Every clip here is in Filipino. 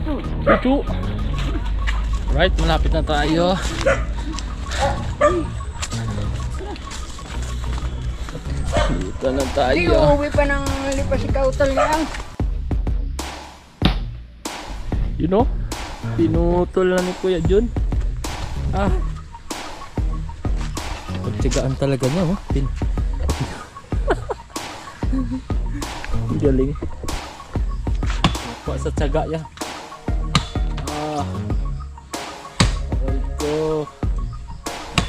Chuchu. Right, malapit na tayo. Dito na tayo. Hindi, uuwi pa ng lipas ikaw talagang. You know? Pinutol na ni Kuya Jun. Pagtigaan talaga niya, oh. Galing. Nakuha sa tiyaga yan. Aray ko.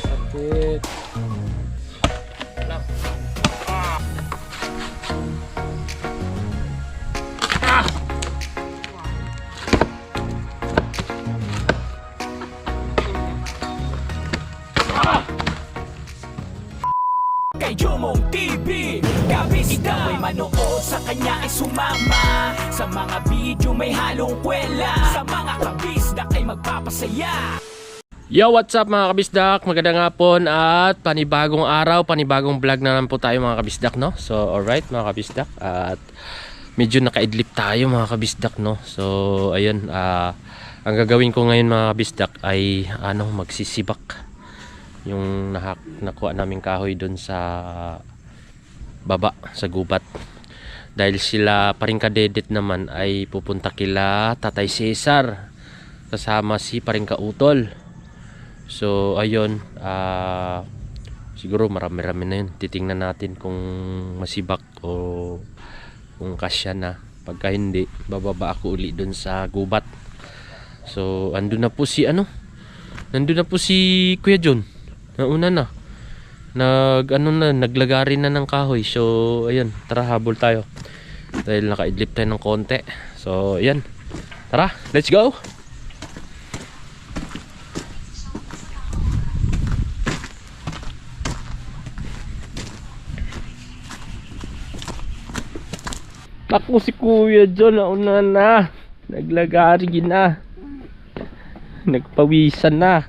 Sakit. Kay Jomong TV, kabisda may manood, sa kanya ay sumama. Sa mga video may halong kwela, sa mga kabisda ay magpapasaya. Yo, what's up mga kabisdak? Magandang hapon at panibagong araw, panibagong vlog na naman po tayo mga kabisdak, no? So, alright mga kabisdak, at medyo nakaidlip tayo mga kabisdak, no? So, ayun, ang gagawin ko ngayon mga kabisdak ay magsisibak yung nakuha naming kahoy doon sa baba, sa gubat. Dahil sila paring kadedet naman ay pupunta kila Tatay Cesar kasama si paring kautol. So ayun, siguro marami-rami na yun. Titingnan natin kung masibak o kung kasya na. Pagka hindi, bababa ako uli doon sa gubat. So andun na po si nandun na po si Kuya John. Nauna na. Naglagari na ng kahoy. So ayun, tara habol tayo. Dahil nakaidlip tayo ng konti. So ayan. Tara, let's go. Ako si Kuya John, nauna na. Naglagari na. Nagpawisan na.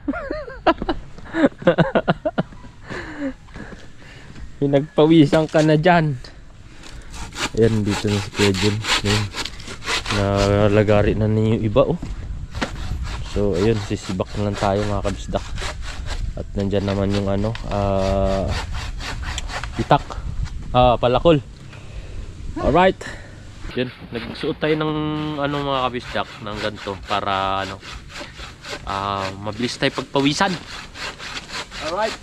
Pinagpawisan ka na dyan. Ayan, dito na si Kuya John. Nalagari na niyo iba, oh. So ayun, sisibak na lang tayo mga kabisdak. At nandyan naman yung itak, palakol. Alright. Yan, nagsuot tayo ng mga kabisdak ng ganito para mabilis tayo pagpawisan. Alright.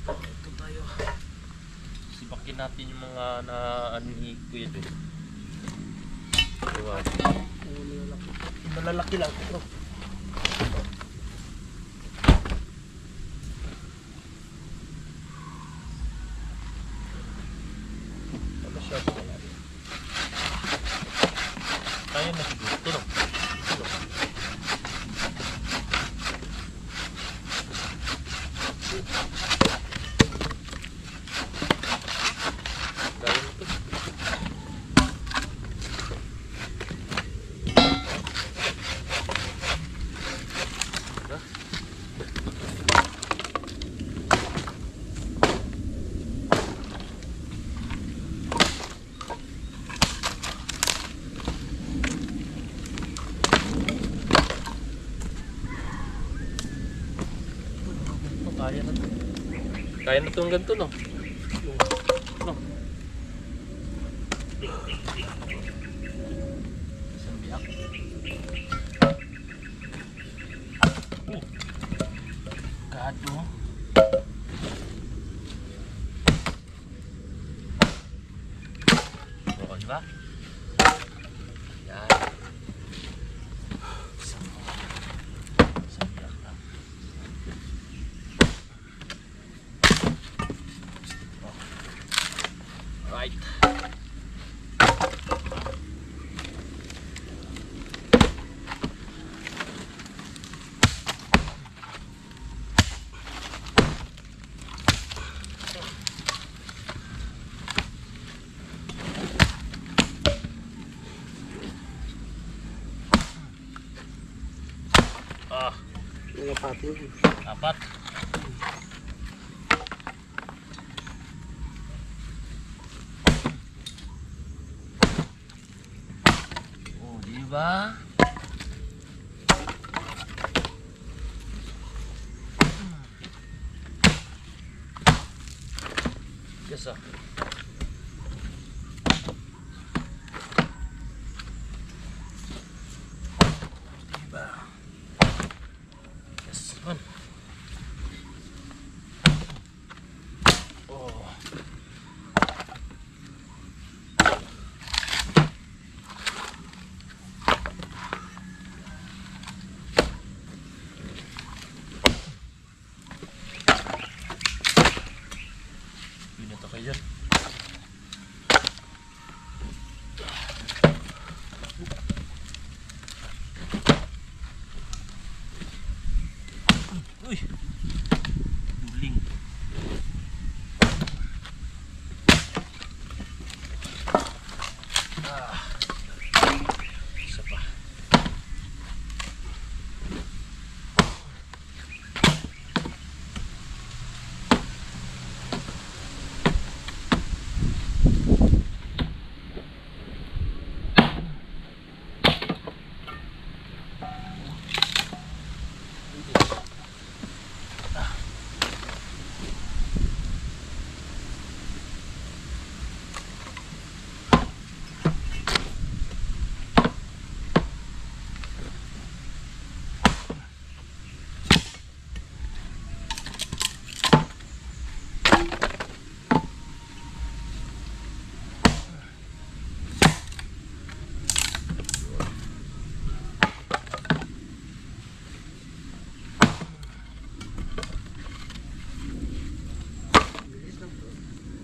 Ito tayo. Sibakin natin yung mga ni Kuya doon. Malalaki lang ito. Kaya na siguro. Tulog. Kaya na itong ganito, no? Isang biyak. Gado. Oo, diba? Yan. Isang biyak na. Right. Apat. Diba? Yes, ah. Diba? Yes, man. Oh. Pinata kayo dyan. Uy! Duling. Isa pa.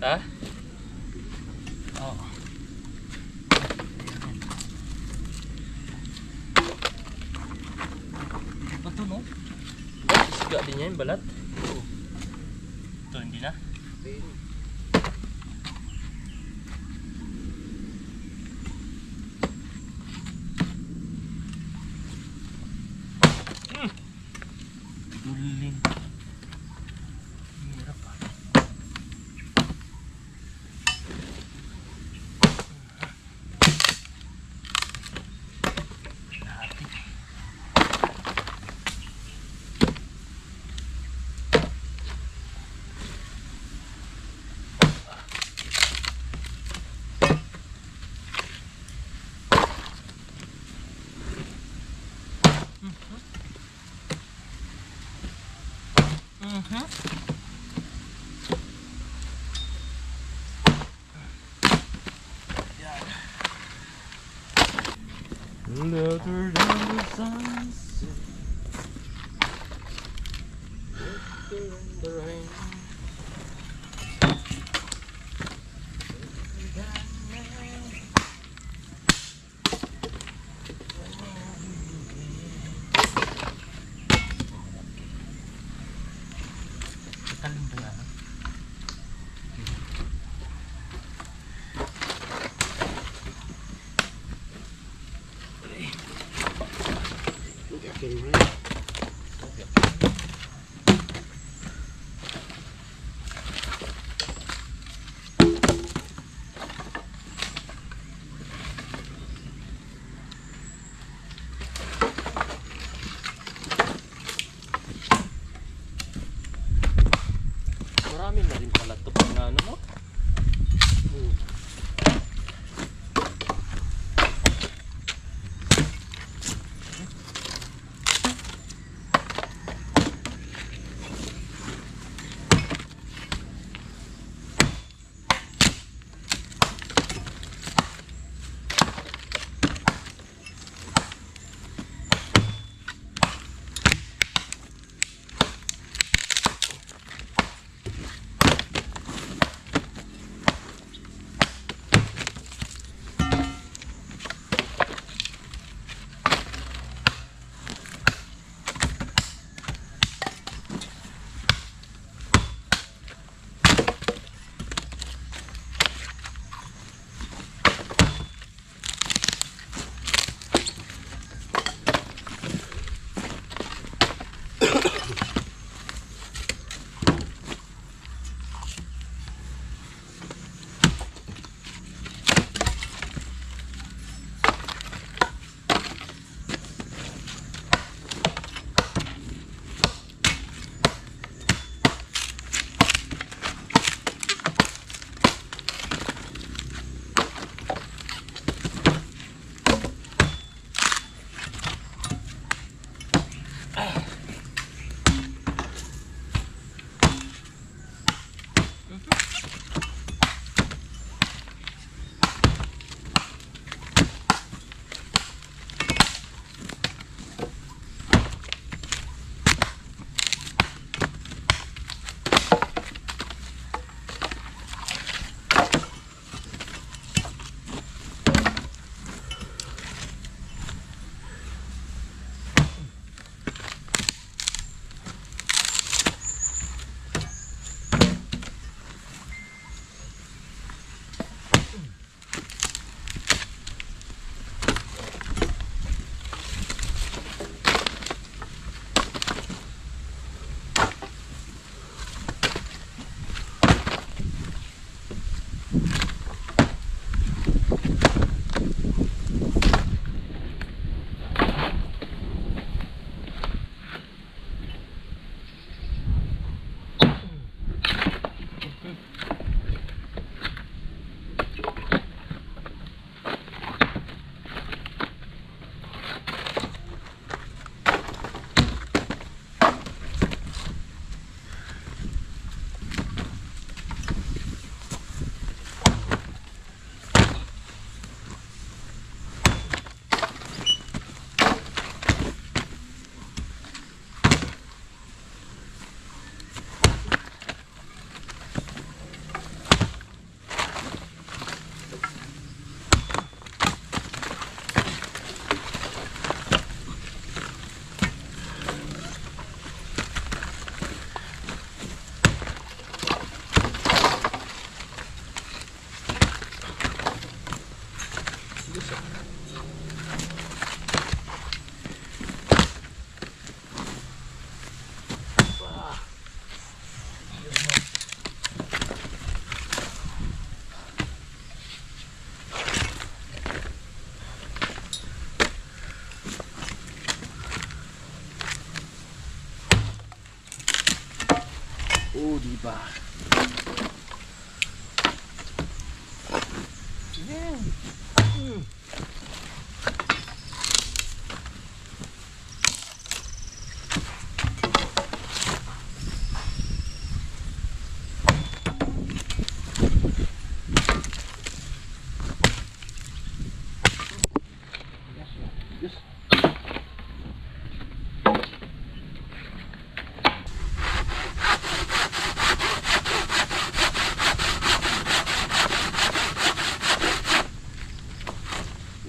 Ha? Oo. Bato, no? Isiga din niya yung balat. Oo. Ito, hindi na? Duling. Hirap ah. Louder than the sunset, in the rain. Talim ba yan? Okay,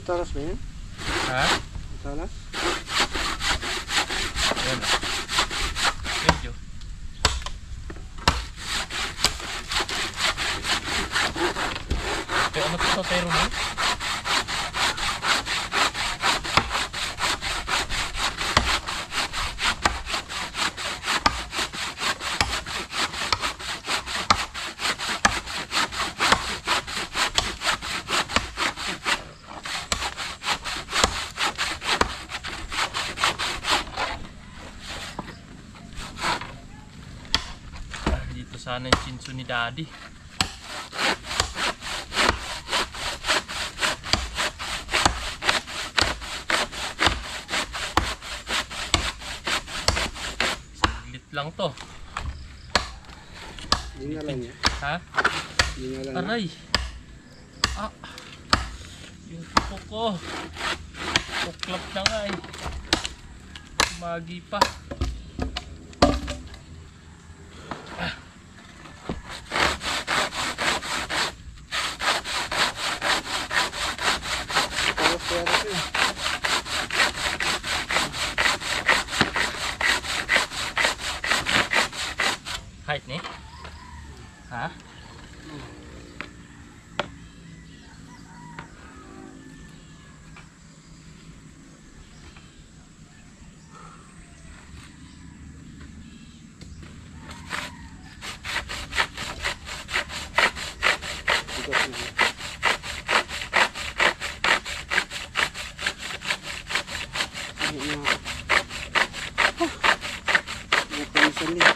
Talas ba yan? Ha? Talas? Ayan. Medyo. Kaya ano to pero mo? Dito sana yung chinso ni Daddy. Saglit lang to. Hindi nga lang yan. Ha? Hindi nga lang. Aray! Ah! Yung puko ko. Tuklap na nga eh. Magi pa. Talas kaya kasi. Height ni? Ha? Bigas na. Hindi na. Mga pamisan niya.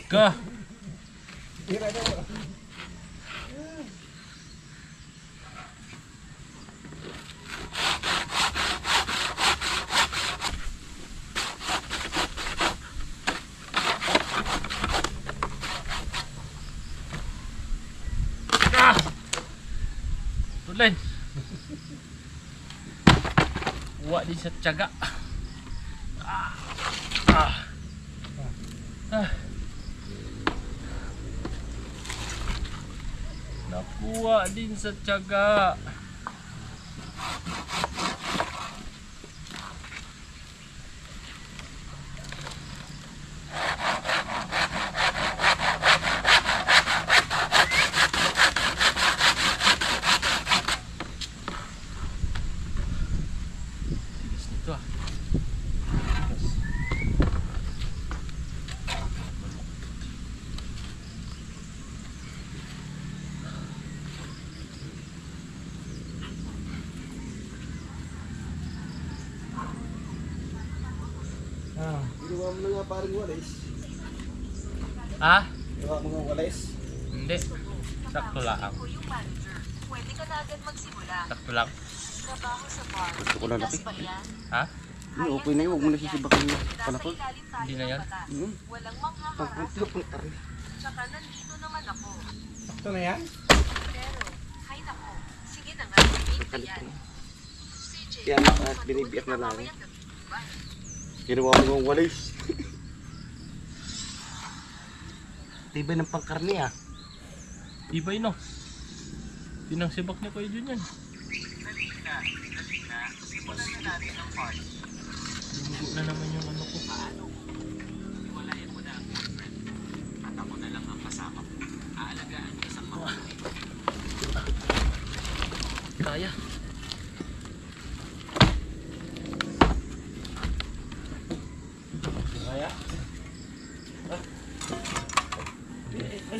Ka! Tira daw. Ah! Tulen! Uwa din sa tiyaga. Ah! Ah! Ah! Nakuha din sa tiyaga. Tigas nito ah. Ginawa mo na nga parang walis. Ha? Ginawa mo nga walis. Hindi. Sakto lang. Pwede ka na agad magsimula. Sakto lang. Trabaho sa bar. Gusto ko lalaki. Tas ba yan? Ha? Hindi, okay na yun. Huwag mo na sisibakin yung Nasa palakol. ilalim tayo Hindi na ng yan? batas. Walang Pang manghaharap. kunti pang karne. Tsaka nandito naman ako. Sakto na yan? Pero, hay nako. Sige na nga. Meet na yan. CJ, Kaya nga, binibiyak na lang. mamayang gabi, diba? Ginawa mo nga walis. Tibay ng pangkarne ah. Ibay no. Pinangsibak niya kayo dyan yan. Lumugo na naman yung ano ko. Kaya.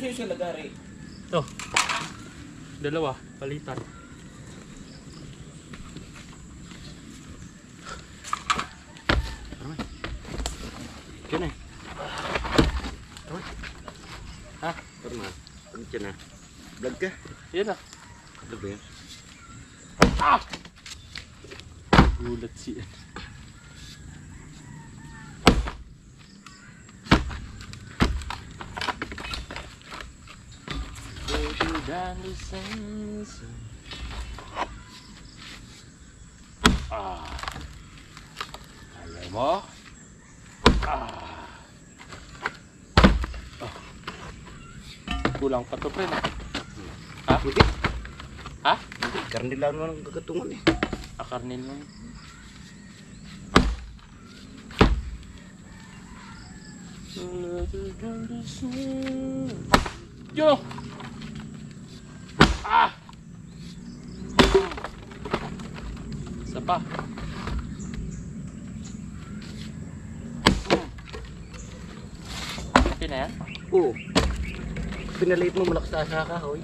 yung sa lagari? Ito. Dalawa. Palitan. Diyan eh. Ha? Parma. Ano dyan na? Vlog ka? Yan ah. Vlog ba yan? Gulat siya. Ayaw mo? Kulang pa to, pre. Ha? Hindi. Ha? Hindi. Karne lang naman ang kagatungan eh. Akarnin lang. Yo! Ah! Isa pa. Okay na yan? Oo. Pinaliit mo malakas sa kahoy.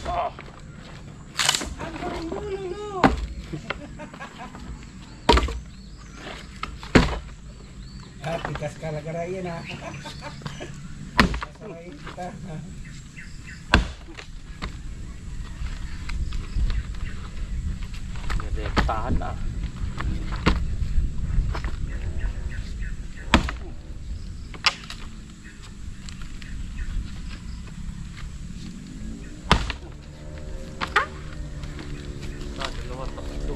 Ah! Tikas ka lagarayan ha. Kasarayin kita. Direktahan ah. Dalawa, tatlo.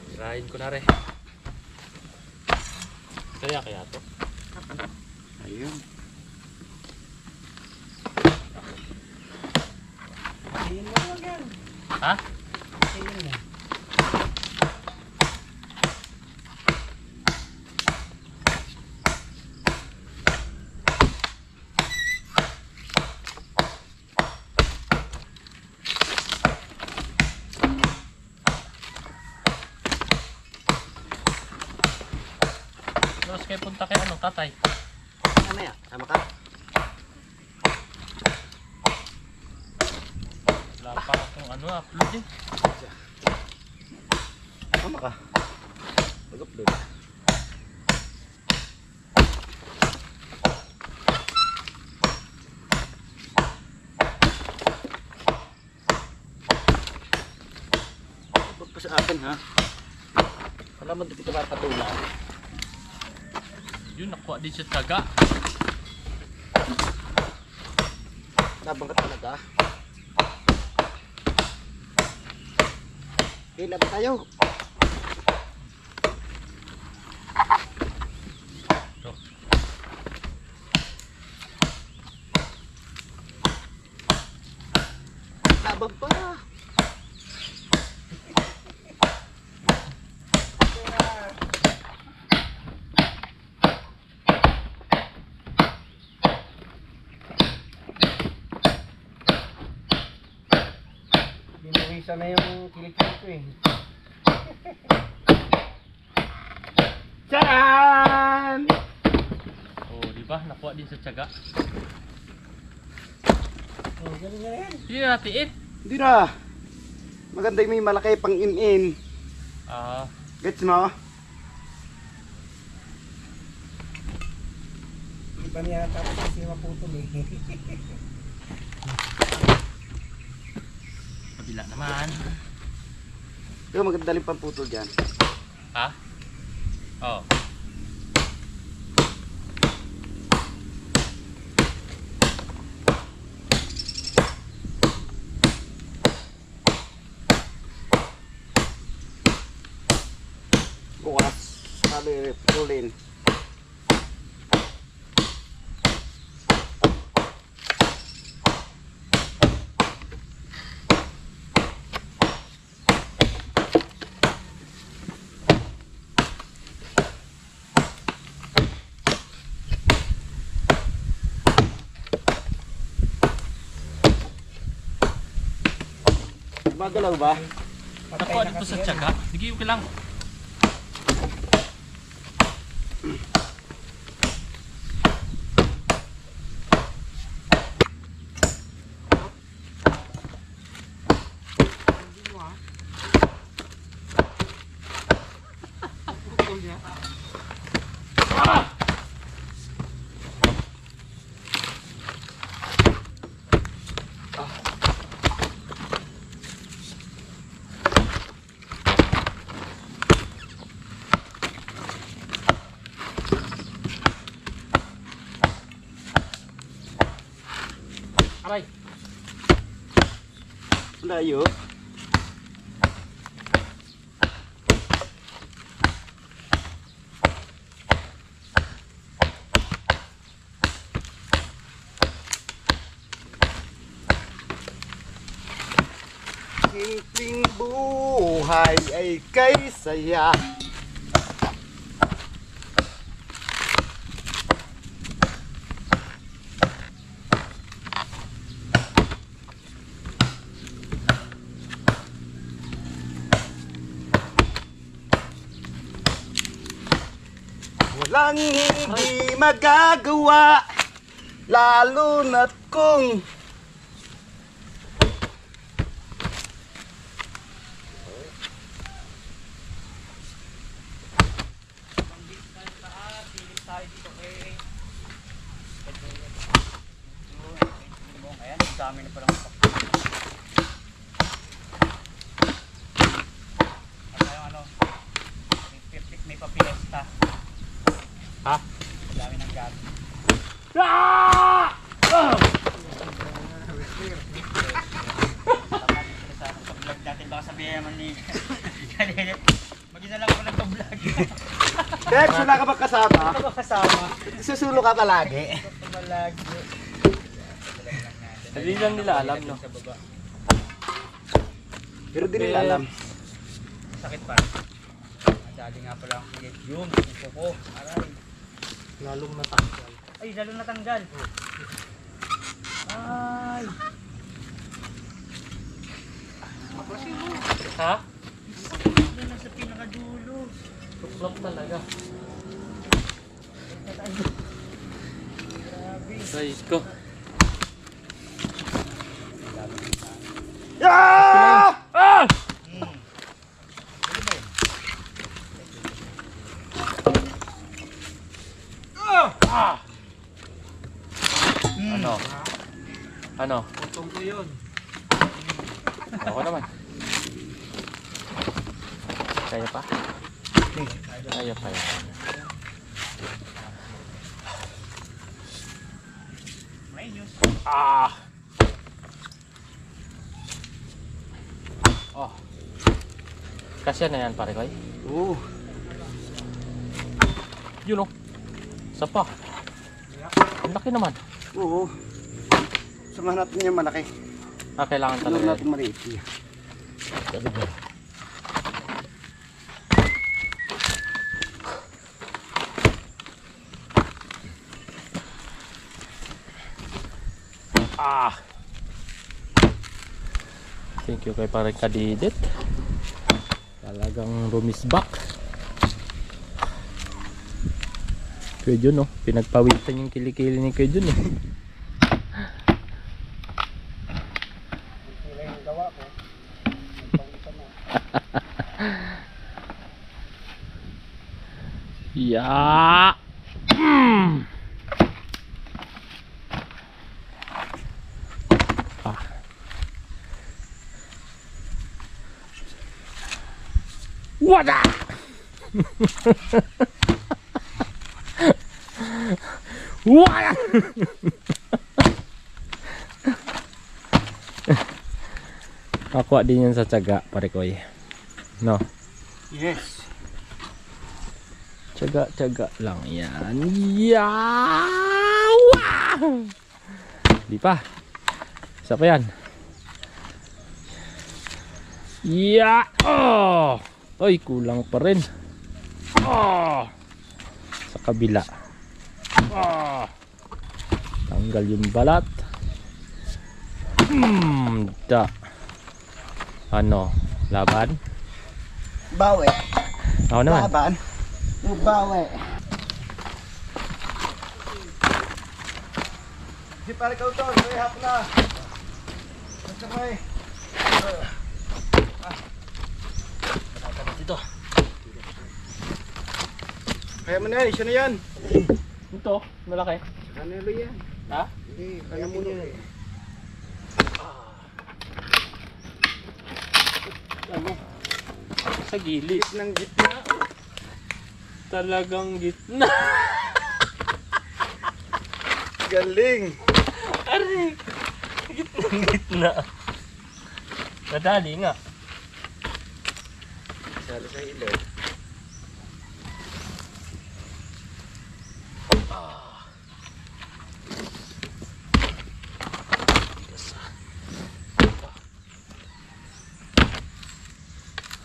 Tirahin ko na rin. Kaya to? Ayun. Ayun mo lang yan. Ha? Ayun na. Tapos kayo punta kay anong tatay? Ano ya? Sama ka? Wala pa akong ano upload eh. Sama ka? Mag-upload. Huwag pa sa akin ha. Wala man dito ka patulan. Yun, nakuha din siya taga. Labang ka talaga. Okay, labang tayo. Ito. Labang pa. Binuwisa na yung kilikili ko eh. Tcharam! Oh, di ba? Nakuha din sa tiyaga. Oh, ganun na yan. Hindi na natiin. Hindi na. Maganda yung may malaki pang in-in. Ah, Gets mo? Hindi pa niya tapos kasi maputol eh. kabila naman. Pero maganda rin pang putol dyan. Ha? Oh. Bukas. Sabi, putulin. Magalaw ba? Nakuha dito sa tiyaga. Sige, okay lang. Aray. Layo. Simpleng buhay ay kay saya. Walang hindi magagawa, lalo na't kung Dami na palang ano, may papilesta. Ha? Dami ng gamit. Sa vlog natin baka sabihin naman ni mag-isa lang ako nagpa-vlog. Dex, wala ka ba kasama? Ako ba kasama? Susulo ka palagi. Malagi. Hindi lang nila alam, no? Sa baba. Pero di nila alam. Sakit pa. Dali nga pala ang kulit. Yung ko. Aray. Lalong natanggal. Ay, lalong natanggal. Ay. Ha? Ito na sa pinakadulo. Tuklap talaga. Grabe. Guys ko. Yeah! Ah! Ah! Ano? Ano? Putong ko yun. Ako naman. Kaya pa? Kaya pa yan. May news. Ah! Oh. Kasya na yan pare ko. Oo. Yun oh. Isa pa. Ang laki naman. Oo. Samahan natin yung malaki. Ah, kailangan Ano talaga. natin maliit. Ah! Thank you kay parang kadidit. Talagang rumisbak. Kuya Jun, oh. Pinagpawitan yung kilikili ni Kuya Jun, eh. Sila yung gawa ko. Ya. Mm. Ah. Wada. Wada. Nakuha din yan sa tiyaga, pare ko, eh. No. Yes. Tiyaga lang yan. Yawa! Di pa. Isa pa yan. Ya! Oh! Ay, kulang pa rin. Oh! Sa kabila. Oh! Tanggal yung balat. Da. Ano? Laban? Bawi. Ako naman. Laban. Bawi. Di pare ka ito. May hapon na. Sabay. Dito. Kaya mo na yan. Isa na yan. Ito, malaki. Kanelo yan. Ha? Hindi. Kaya mo na yan. Ano? Sa gilid. Ng gitna. Talagang gitna. Galing. Aray! Gitna. Madali nga. Sali sa ilog.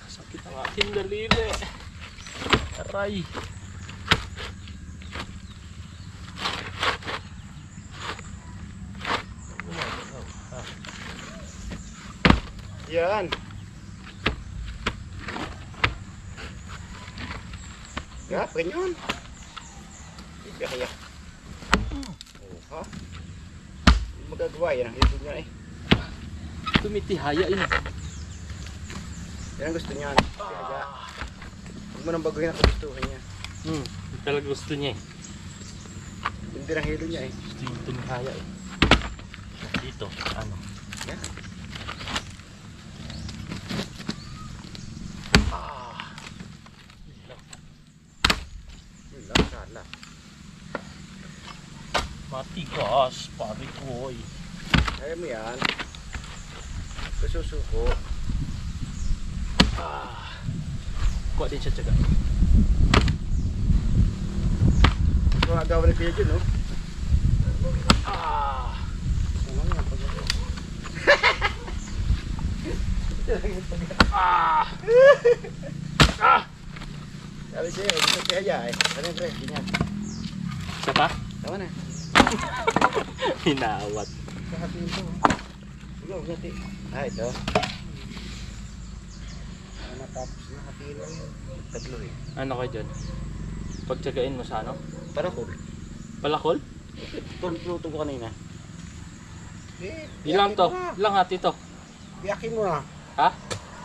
Sakit ang aking daliri. Aray. Yan. Ya, ganyan. Iba kaya. Oh, ha? Hindi magagawa yan. Ang gusto niya eh. Tumitihaya yun. Yan ang gusto niya. Kaya, huwag mo nang baguhin ang kagustuhan niya. Talaga gusto niya eh. Hindi ang hilo niya eh. Gusto yung tumihaya eh. Dito, ano? Yan. Yun lang, sala. Matigas, pare ko eh. Kaya mo yan. Kasusuko. Kuha din siya tiyaga. Kung agawan ni Kuya Jun, no? Sabi siya, gusto siya kaya eh. Ano yung pre? Ganyan. Siya pa? Tama na. Hinawat. Kahatiin to. Sige, huwag natin. Ito. Natapos na hatiin lang yun. Tatlo eh. Ano kayo dyan? Pagtiyagain mo sa ano? Para ko. Palakol? Luto ko kanina. Ilang to? Ilang hati to? Biyakin mo na. Ha?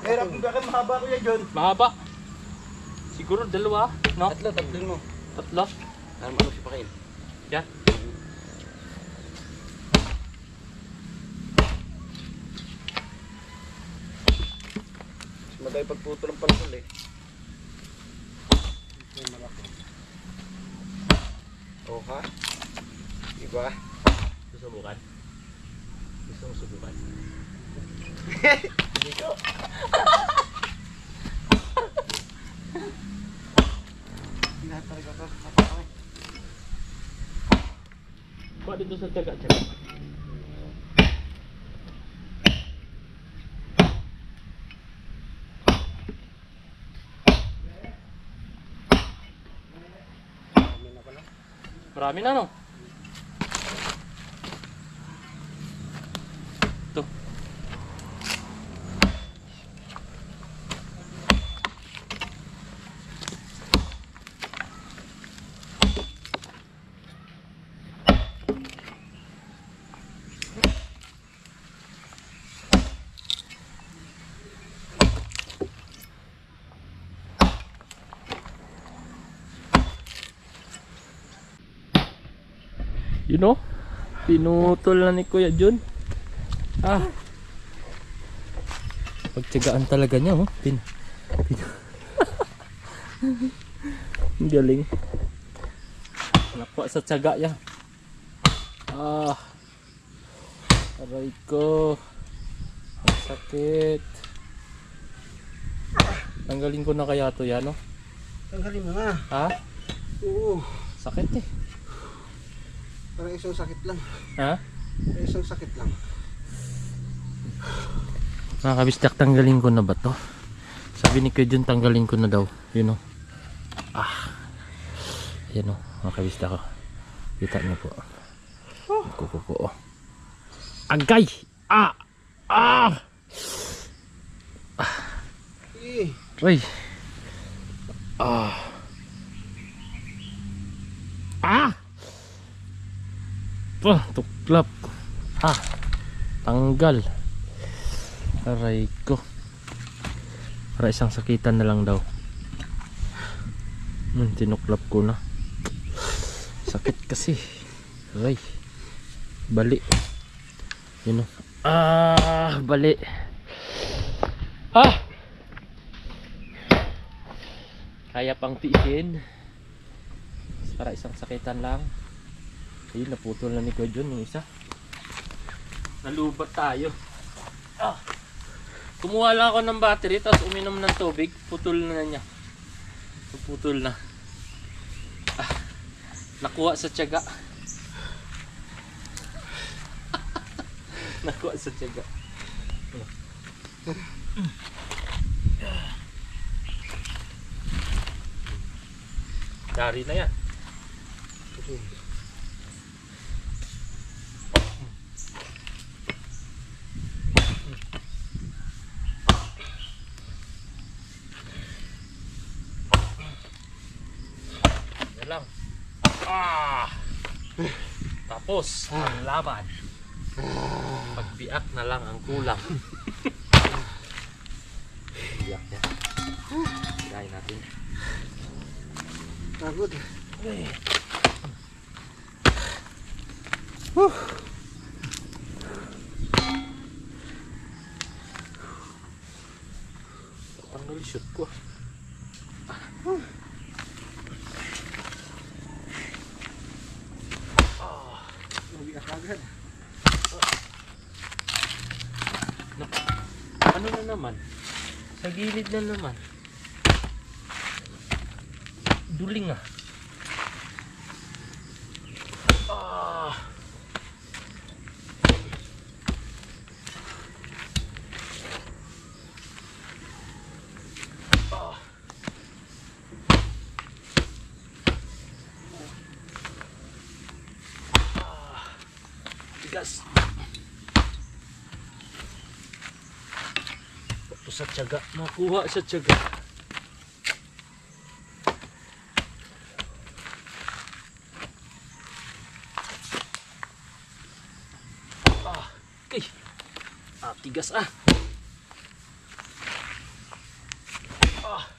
Meron kung biyakin mahaba ko yan, John. Mahaba? Siguro dalawa, no? Tatlin mo. Tatlo? Ano mo si Pakain? Yan. Madali pagputol ang palakol eh. Oh ha? Diba? Susubukan? Gusto mo subukan? Lahat talaga to. Kuha dito sa tiyaga. Marami na no? Ito. You know? Pinutol na ni Kuya Jun. Pagtiyagaan talaga niya, oh. Ang galing. Nakuha sa tiyaga yan. Aray ko. Ang sakit. Tanggalin ko na kaya to yan, no? Tanggalin mo na. Ha? Oo. Sakit eh. Parang isang sakit lang. Ha? Parang isang sakit lang. Mga kabisdak, tanggalin ko na ba to? Sabi ni Kuya Jun, tanggalin ko na daw. You know? Ayan o, mga kabisdak ko. Kita niyo po. Kukuko. Agay! Sige. Uy. Ah. Ah! Tuklap. Ah. Tanggal. Aray ko. Para isang sakitan na lang daw. Tinuklap ko na. Sakit kasi. Aray. Bali. Yun o. Ah, bali. Ah! Kaya pang tiisin. Para isang sakitan lang. Ayun, naputol na ni Kuya John yung isa. Nalubat tayo. Ah! Kumuha lang ako ng battery tapos uminom ng tubig. Putol na niya. Putol na. Ah! Nakuha sa tiyaga. Nakuha sa tiyaga. Dari na yan. Yan lang. Ah! Tapos ang laban. Pagbiak na lang ang kulang. Biak yan. Biakin natin. Pagod. Tanggal shoot ko. Mabigat agad. Ano na naman? Sa gilid na naman. Duling ah. Ah. Ah. Ah. Tigas. Ito sa tiyaga. Nakuha sa tiyaga. Okay. Ah, tigas ah. Ah.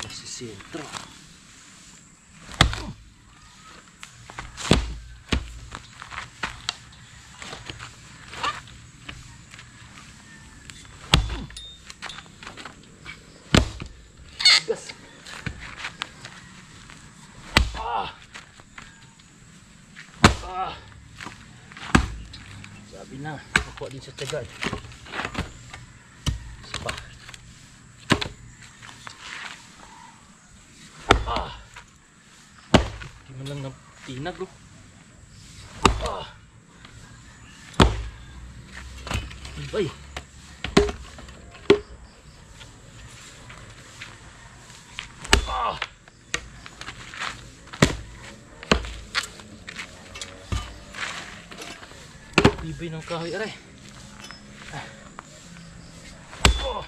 Sa sentro. Gas. Ah. Ah. Sabi na, nakuha din sa tiyaga. Sapa. Ah. Di man lang tinag bro. Ah. Ay. Ah. Bibay ng kahoy aray. Ah. Oh.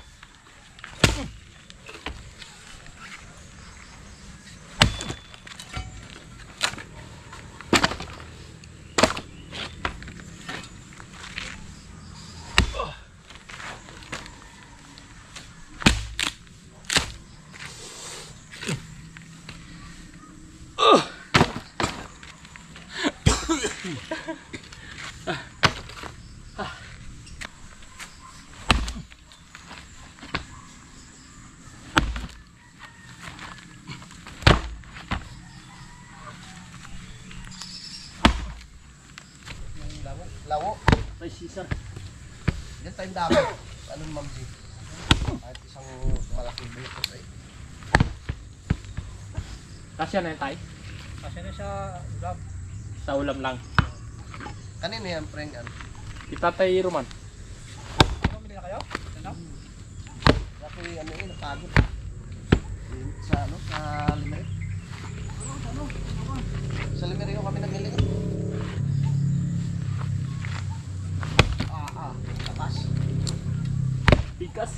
Lawo. Ay, Caesar. Diyan tayong dami. Anong mamsi? Kahit isang malaking butos ay. Kasya na yung tay? Kasi na siya vlog. Sa ulam lang. Kanina yan, preng. Ano? Itatay Roman. Bumili na kayo? Ano? Ako yung ano yun, napagod. Sa ano? Sa Limerik? Sa Limerik kami nagili. Tapas. Bigas.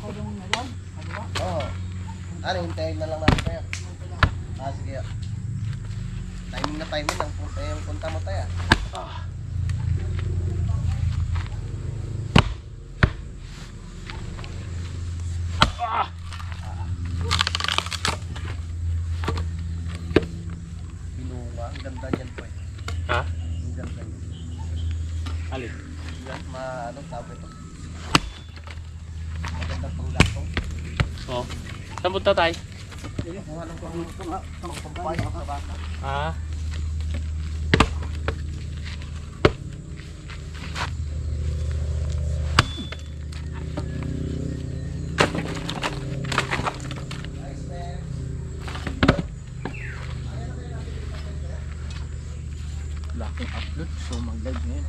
Oo. Ano, hintayin na lang natin tayo. Sige. Timing na timing lang. Yung punta mo tayo. Binunga. Ang ganda niyan po eh. Ha? Ang ganda niyan. Alin? Yan, ano tawag ito? Maganda pang latong. Oh. Saan punta tayo? Kung anong pampay sa bata. Ah. Laking upload, so mag-live ngayon.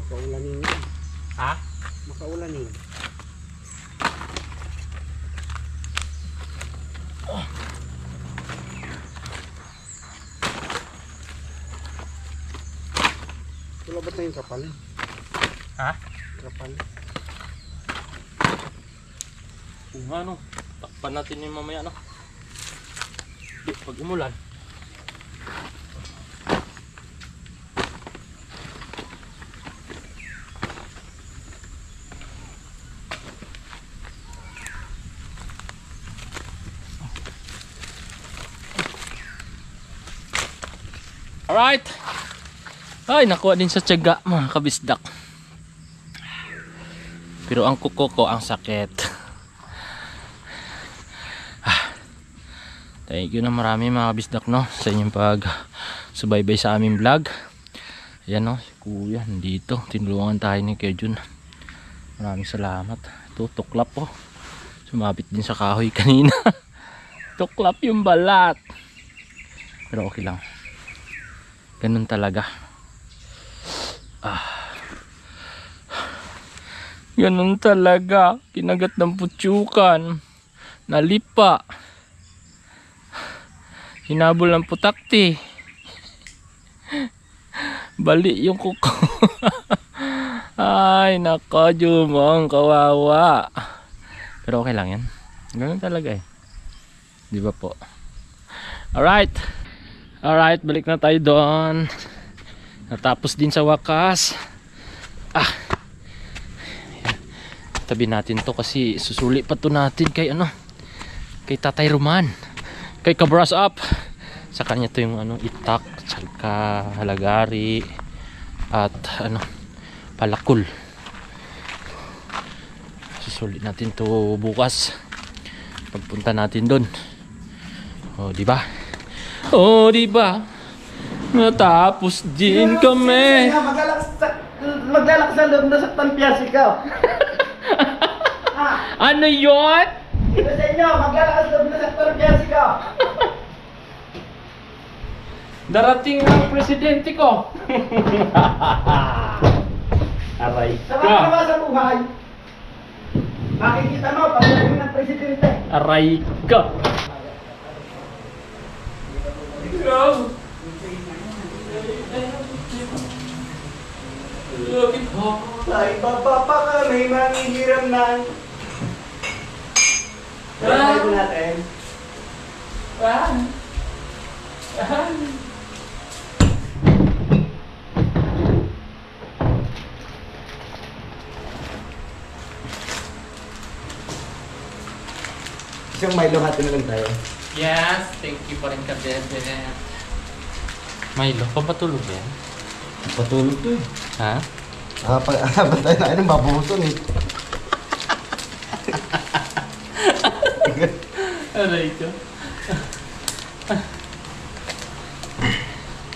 Makaulanin yun. Ha? Makaulanin. Wala ba tayong kapal? Ha? Kapal. Kung ano, takpan natin yung mamaya, no? Di, pag umulan. Alright! Ay, nakuha din sa tiyaga, mga kabisdak. Pero ang kuko ko ang sakit. Thank you na marami mga kabisdak, no, sa inyong pag subaybay sa aming vlog. Ayan, no, si kuya nandito, tinulungan tayo ni Kuya Jun. Maraming salamat. Ito, tuklap po. Sumabit din sa kahoy kanina. Tuklap yung balat. Pero okay lang. Ganun talaga. Ganun talaga. Kinagat ng putsukan. Nalipa. Hinabol ng putakti. Bali yung kuko. Ay, nako, Jumong, kawawa. Pero okay lang yan. Ganun talaga eh. Di ba po? Alright. Alright, balik na tayo doon. Natapos din sa wakas. Tabi natin to kasi susuli pa to natin kay ano, kay Tatay Roman, kay Kabras Up. Sa kanya to yung ano, itak, tsaka halagari at ano, palakul. Susuli natin to bukas pagpunta natin doon. Oh, di ba? Oh, di ba? Natapos din kami. Maglalak sa loob na sa tanpias ikaw. Ano yon? Sa inyo, maglalak sa loob na sa tanpias ikaw. Darating ang presidente ko. Aray Sa ka. mga sa buhay, makikita mo pagdating ng presidente. Aray ka. Sa ibaba pa kami manghihiram ng Try natin. Isang Milo hati na lang tayo. Yes, thank you pa rin ka, Bebe. Milo, papatulog yan? Patulog to eh. Ha? Batay na ng babuson eh. Aray ka.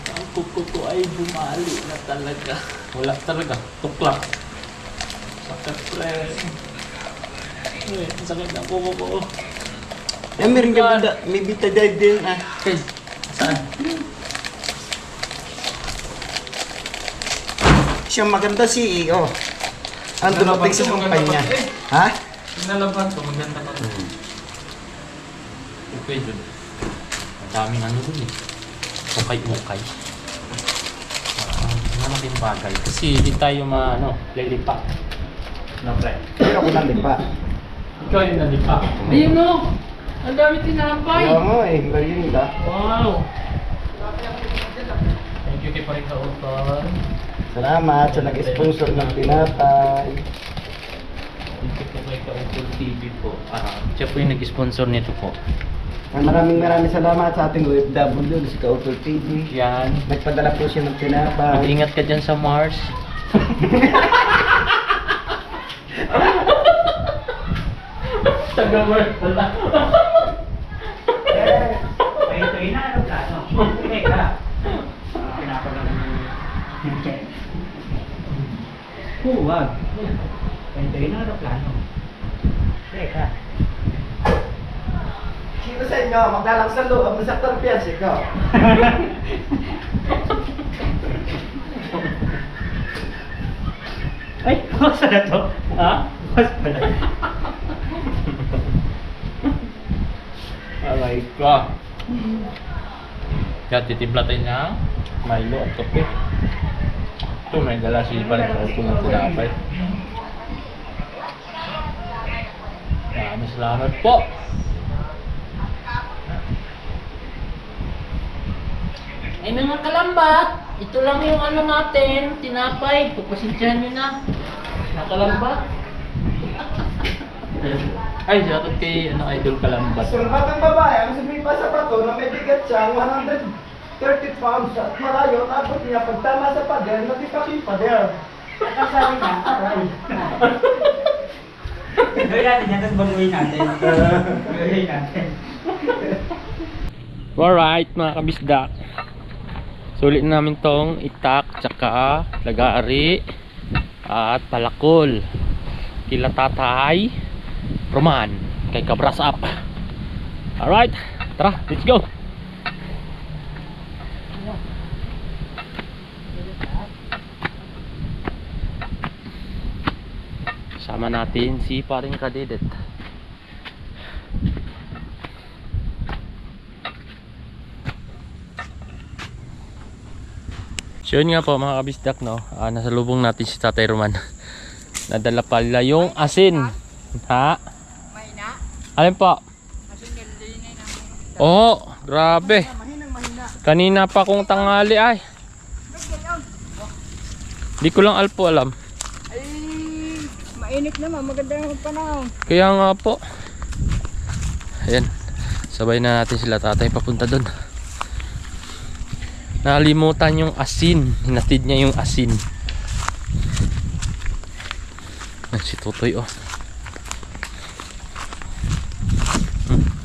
Ang kuko ko ay bumali na talaga. Wala talaga. Tuklap. Sakit ng kuko ko. Yan, meron ka ba? May Betadine din ah. Okay. Saan? Siyang maganda CEO. Ang dumating sa kumpanya. Ha? Nalaban ko, maganda pa. Okay dun. Ang daming ano dun eh. Ukay-ukay. Malaking bagay. Kasi hindi tayo lilipa. No, pre. Pero ako lang din pa. Ikaw yung nalipa. Ayun no! Ang dami tinapay! Kaya mo eh, galing ka. Wow! Thank you kay Paring Kauton. Salamat sa nag-sponsor ng tinapay. Thank you po kay Kauton TV po. Siya po yung nag-sponsor nito po. Maraming salamat sa ating OFW, si Kautor TV. Yan. Nagpadala po siya ng tinapay. Mag-ingat ka dyan sa Mars. Taga-Mars pala. Ito na, ano plano? Teka. Pinapalang huwag. Ito na, ano plano? Teka. Sino sa inyo, maglalang sa loob, masaktan piyas ikaw. Ay, basta na to. Ha? Basta na. Aray ka. Kaya titimpla tayo ng Milo at kape. Ito may dala si Paring Kauton ng tinapay. Maraming salamat po. Ay mga kalambat, ito lang yung ano natin, tinapay, pagpasensyahan nyo na. Mga kalambat. Ay, shoutout kay Idol Kalambat. Sumbat ang babae, ang sumipa sa bato na may bigat siya, 130 pounds at malayo, tapos niya pagtama sa pader, natipak yung pader. Nakasabi na, aray. Gawin natin yan, tapos baguhin natin. Baguhin natin. Alright mga kabisdak. Sulit namin tong itak, tsaka lagari at palakol. Kila Tatay Roman kay Kabras Up. Alright, tara, let's go. Sama natin si Paring Kadedet. So yun nga po mga kabisdak, no? Nasa lubong natin si Tatay Roman. Nadala pala yung asin. Ha? May na. Alin po? Oh, grabe. Kanina pa kong tanghali ay. Di ko lang alpo alam. Ay, mainit naman. Maganda yung panahon. Kaya nga po. Ayan. Sabay na natin sila tatay papunta doon. Nalimutan yung asin. Hinatid niya yung asin. Ay, si Tutoy oh.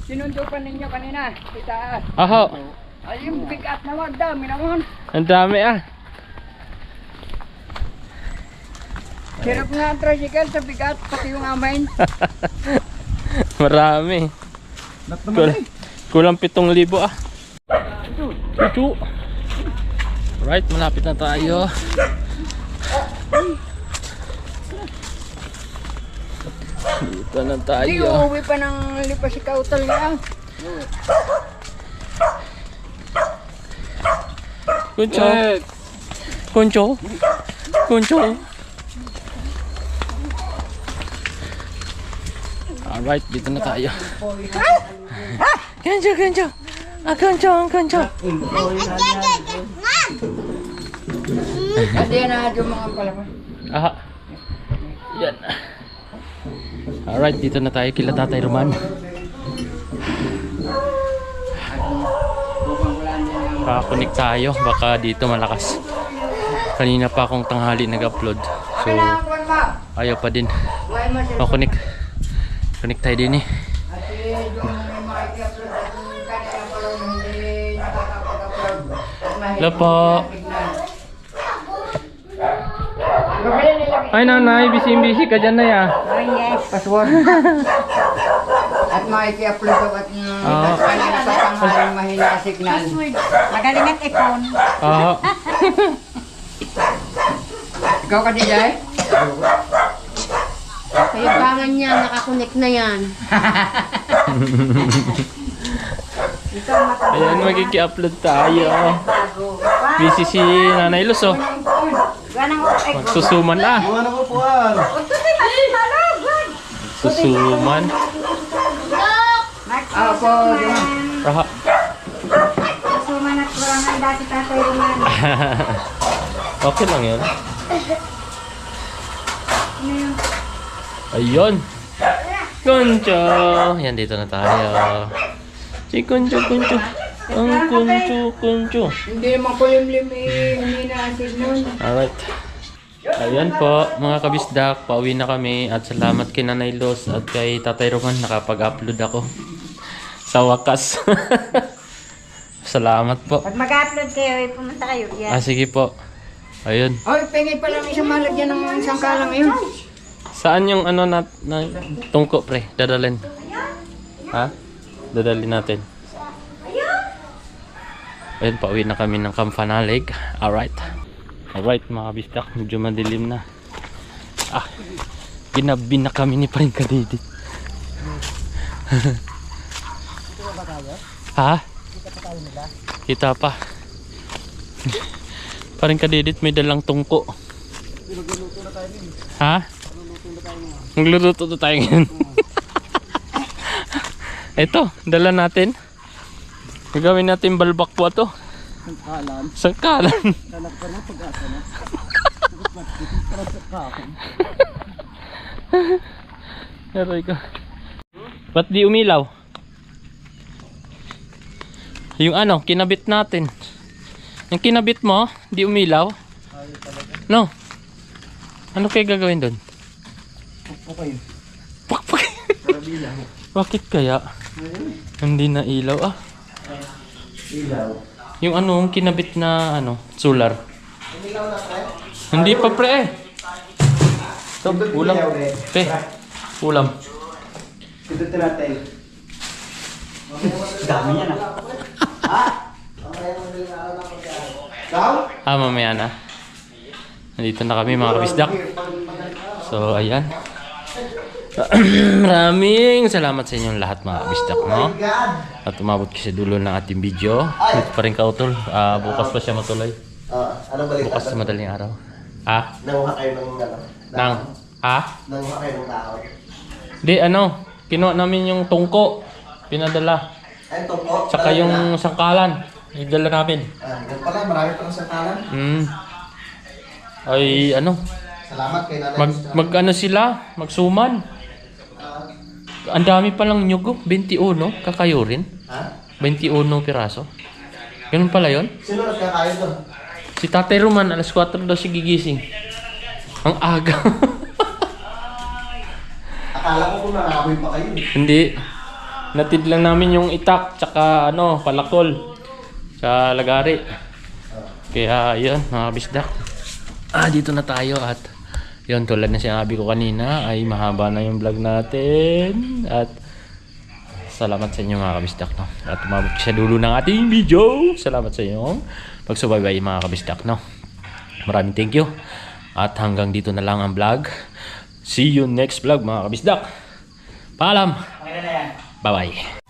Sinundo pa ninyo kanina. Itaas. Aho. Ay, yung bigat naman. Dami naman. Ang dami ah. Hirap nga ang tricycle sa bigat. Pati yung amain. Marami. Kulang 7,000 ah. Chuchu. Right, malapit na tayo. Dito na Hindi, tayo. uuwi pa ng lipas si Kautal niya. Kuncho. Kuncho. Kuncho. Alright, dito na tayo. Kuncho, kuncho. Kuncho, kuncho. Hindi na yung mga palaman. Aha. Yan. Alright, dito na tayo kila Tatay Roman. Kakakunik tayo, baka dito malakas. Kanina pa akong tanghali nag-upload. So, ayaw pa din. Makunik. Kunik tayo din eh. Hello po. Gawin nila Ay nanay, busy ka dyan na ya. Oh, yes. Password. At maiki-upload ko at kanina sa tanghaling mahina ang signal. Magaling at ipon. Oo. Ikaw ka di Jai? Kayabangan niya, nakakonect na yan. Ayan, magkiki-upload tayo. Busy si Nanay Luz, oh. Magsusuman na. Yung ano ko puan. Susuman. Opo, Duman. Raha. Suman at kurangan dati tatay Roman. Okay lang yan. Ayun. Kuncho. Yan, dito na tayo. Si Kuncho. Ang Kuncho. Hindi naman ko yung humina ang signal. Alright. Ayan po, mga kabisdak. Pauwi na kami. At salamat kay Nanay Luz at kay Tatay Roman. Nakapag-upload ako. Sa wakas. Salamat po. Pag mag-upload kayo, pumunta kayo. Yan. Sige po. Ayun. Oy, pengi pa lang isang malagyan ng isang kalang yun. Saan yung ano na tungko pre? Dadalhin. Ha? Dadalhin natin. Ayun, pauwi na kami ng Kampanalig. Alright. Alright mga kabisdak, medyo madilim na. Ginabi na kami ni Paring Kadidit. Ha? Kita pa. Paring Kadidit may dalang tungko. Ha? Magluluto na tayo ngayon. Ito, dala natin. Gagawin natin balbakwa to. Sangkalan. Aray ko. Ba't di umilaw? Yung ano, kinabit natin. Yung kinabit mo, di umilaw? No. Ano kayo gagawin doon? Pakpak. Bakit kaya? Hindi na ilaw Yung ano, yung kinabit na ano, solar. Hindi pa pre eh. Ito, ulam. Pre, ulam. Ito natin. Dami yan Mamaya na. Nandito na kami mga kabisdak. So, ayan. Maraming salamat sa inyong lahat mga kabisdak, no? At umabot kasi dulo ng ating video. Dito pa rin kautol. Bukas pa siya matuloy. Anong balita? Bukas sa madaling araw. Nanguha kayo ng ano? Nanguha kayo ng tao. Di, ano? Kinuha namin yung tungko. Pinadala. Ay, tungko. Tsaka yung sangkalan. Idala namin. Yan pala, marami pa ng santalan. Ay, ano? Salamat kay Nanay. Mag ano sila? Magsuman. Ang dami palang nyugo. 21. Kakayo rin. Ha? 21 piraso. Ganun pala yon. Sino nagkakayo doon? Si Tatay Roman, alas 4 daw siya gigising. Ang aga. Akala ko kung nakakoy pa kayo. Hindi. Natid lang namin yung itak, tsaka ano, palakol. Sa lagari. Kaya yun, mga bisdak. Dito na tayo at yun, tulad na sinabi ko kanina, ay mahaba na yung vlog natin. At salamat sa inyo mga kabisdak, no? At umabot sa dulo ng ating video. Salamat sa inyo pagsubaybay mga kabisdak, no? Maraming thank you. At hanggang dito na lang ang vlog. See you next vlog mga kabisdak. Paalam. Bye bye.